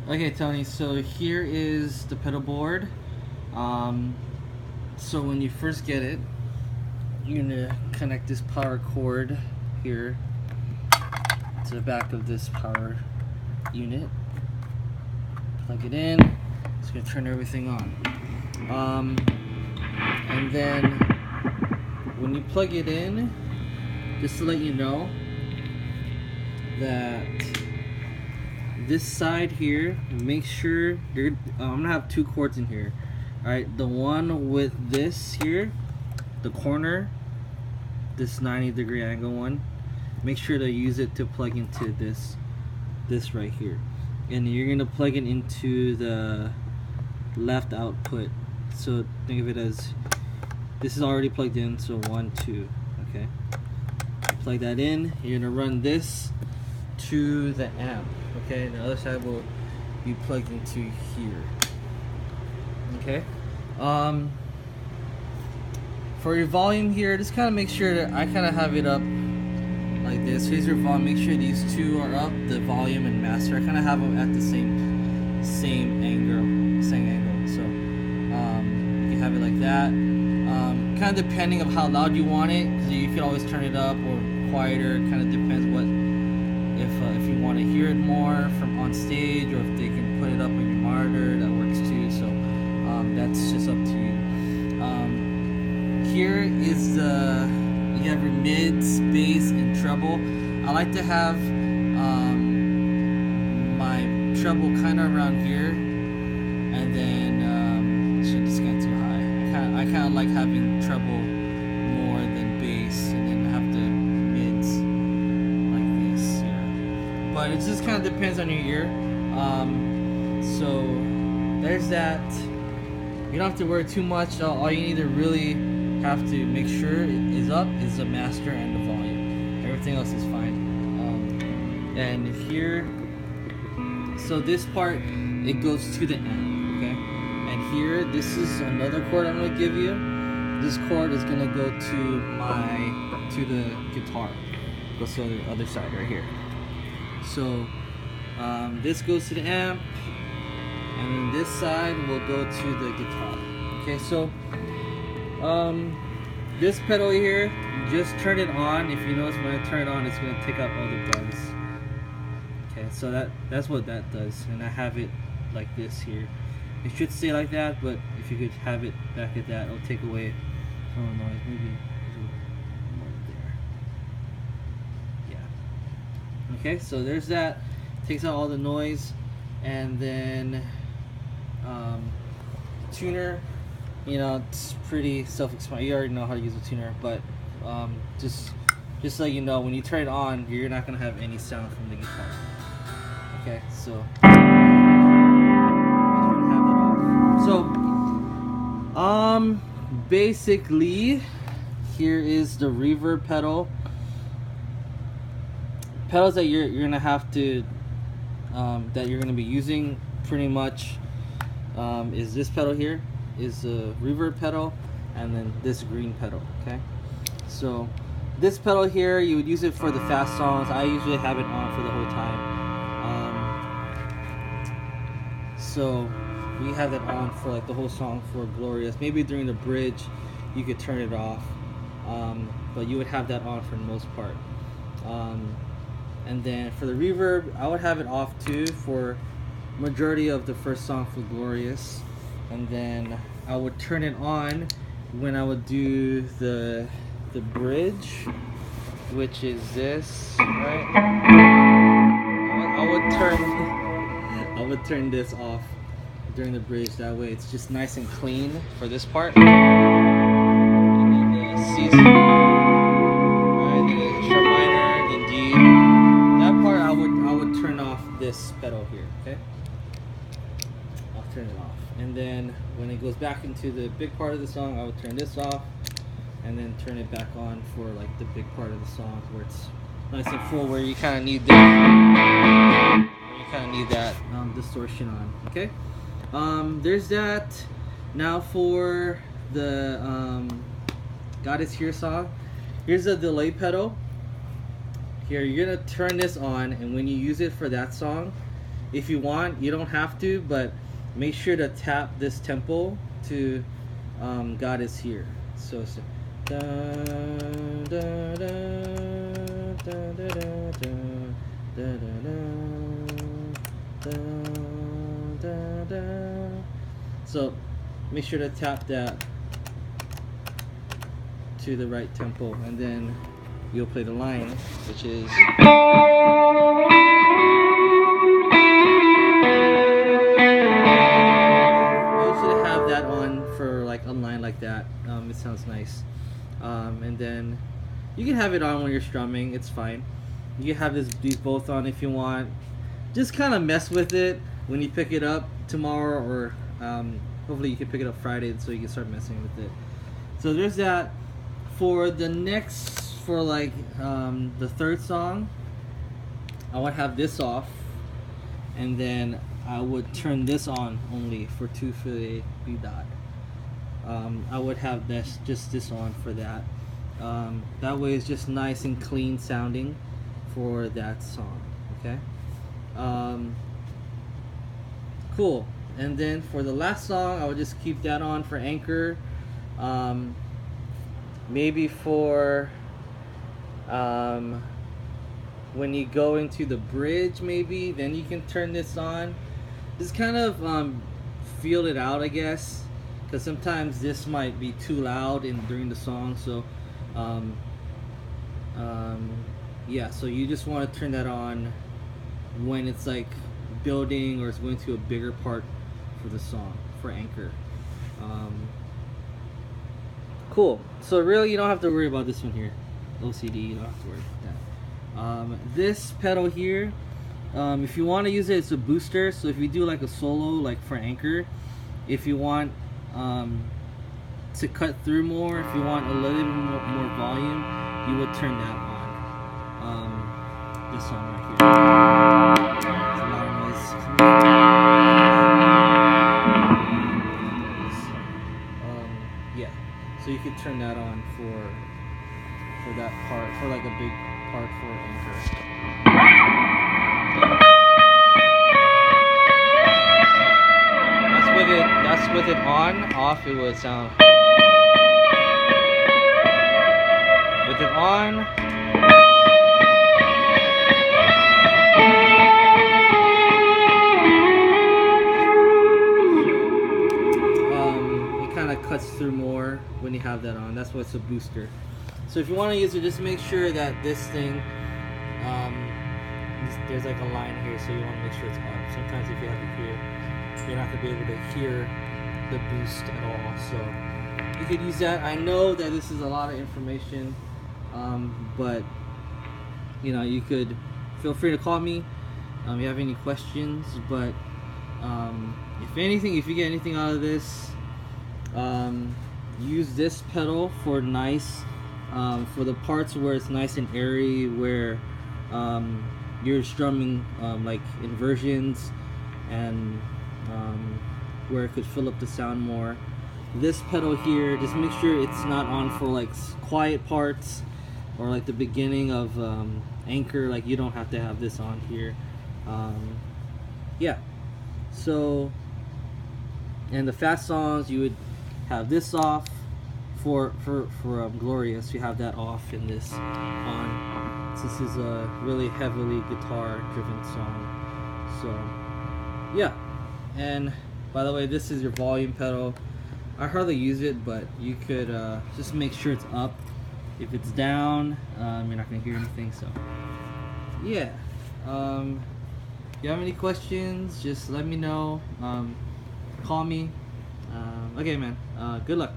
Okay, Tony, so here is the pedal board. Um, so when you first get it, you're gonna connect this power cord here to the back of this power unit. Plug it in. It's gonna turn everything on. And then when you plug it in, just to let you know that this side here, make sure you're, I'm gonna have two cords in here. Alright, the one with this here, the corner, this 90-degree angle one, make sure to use it to plug into this right here. And you're gonna plug it into the left output. So think of it as this is already plugged in, so 1, 2, okay? Plug that in, you're gonna run this to the amp, okay? The other side will be plugged into here, okay? For your volume here, just kind of make sure that I kind of have it up like this. Here's your volume. Make sure these two are up, the volume and master. I kind of have them at the same angle, So you can have it like that. Kind of depending on how loud you want it, because you can always turn it up or quieter. Kind of depends what if you want to hear it more from on stage, or if they can put it up on your monitor, that works too. So that's just up to you. Here is you have your mids, bass, and treble. I like to have my treble kind of around here, and then shit, this got too high. I kind of like having treble more than bass, and then have the mids like this here. But it just kind of depends on your ear. So there's that. You don't have to worry too much. All you need to really have to make sure is up is the master and the volume. Everything else is fine. And here, so this part, it goes to the amp, okay? And here, this is another cord I'm gonna give you. This cord is gonna go to the guitar. Goes to the other side right here. So this goes to the amp, and then this side will go to the guitar. Okay, so this pedal here, just turn it on. If you notice, when I turn it on, it's gonna take out all the buttons. Okay, so that's what that does, and I have it like this here. It should stay like that, but if you could have it back at that, it'll take away some of the noise. Maybe more there. Yeah. Okay, so there's that. Takes out all the noise, and then tuner. You know, it's pretty self-explanatory. You already know how to use a tuner, but just so you know, when you turn it on, you're not gonna have any sound from the guitar. Okay, so basically, here is the reverb pedal. Pedals that you're gonna have to that you're gonna be using pretty much is this pedal here. Is the reverb pedal, and then this green pedal. Okay, so this pedal here, you would use it for the fast songs. I usually have it on for the whole time. So we have that on for like the whole song for Glorious. Maybe during the bridge you could turn it off, but you would have that on for the most part. And then for the reverb, I would have it off too for majority of the first song for Glorious. And then I would turn it on when I would do the bridge, which is this, right? I would turn this off during the bridge. That way, it's just nice and clean for this part. And then the C, right? The sharp minor, then D. That part, I would turn off this pedal here. Okay, I'll turn it off. And then when it goes back into the big part of the song, I would turn this off, and then turn it back on for like the big part of the song where it's nice and full, where you kind of need that distortion on. Okay, there's that. Now for the God Is Here song, here's the delay pedal. Here, you're gonna turn this on, and when you use it for that song, If you want, you don't have to, but make sure to tap this tempo to God is here. So it's da, da, da, da, da, da, da, da, da, da, da. So make sure to tap that to the right tempo, and then you'll play the line, which is have that on for like a line like that. It sounds nice. And then you can have it on when you're strumming. It's fine. You can have these both on if you want. Just kind of mess with it when you pick it up tomorrow, or hopefully you can pick it up Friday so you can start messing with it. So there's that. For the next, for like the third song, I would have this off, and then I would turn this on only for Tu ferai B dot. I would have this, just this on for that. That way it's just nice and clean sounding for that song. Okay. Cool. And then for the last song, I would just keep that on for anchor. Maybe for when you go into the bridge, maybe then you can turn this on. Just kind of feel it out, I guess, because sometimes this might be too loud during the song. So yeah, so you just want to turn that on when it's like building or it's going to a bigger part for the song for anchor. Cool. So really, you don't have to worry about this one here. OCD, you don't have to worry about that. This pedal here, if you want to use it, it's a booster. So if you do like a solo, like for anchor, if you want to cut through more, if you want a little bit more volume, you would turn that on. This one right here. It's a lot of noise. Yeah. So you could turn that on for that part, for like a big part for anchor. That's with it on. Off, it would sound. With it on. It kind of cuts through more when you have that on. That's why it's a booster. So if you want to use it, just make sure that this thing, there's like a line here, so you want to make sure it's up. Sometimes if you have it here, you're not going to be able to hear the boost at all. So you could use that. I know that this is a lot of information, but you know, you could feel free to call me if you have any questions. But if anything, if you get anything out of this, use this pedal for nice, for the parts where it's nice and airy, where you're strumming like inversions and where it could fill up the sound more. This pedal here, just make sure it's not on for like quiet parts or like the beginning of anchor. Like you don't have to have this on here. Yeah. So, and the fast songs, you would have this off. For Glorious, you have that off and this on. This is a really heavily guitar driven song. So yeah. And by the way, this is your volume pedal. I hardly use it, but you could just make sure it's up. If it's down, you're not gonna hear anything. So yeah. If you have any questions, just let me know. Call me. Okay, man. Good luck.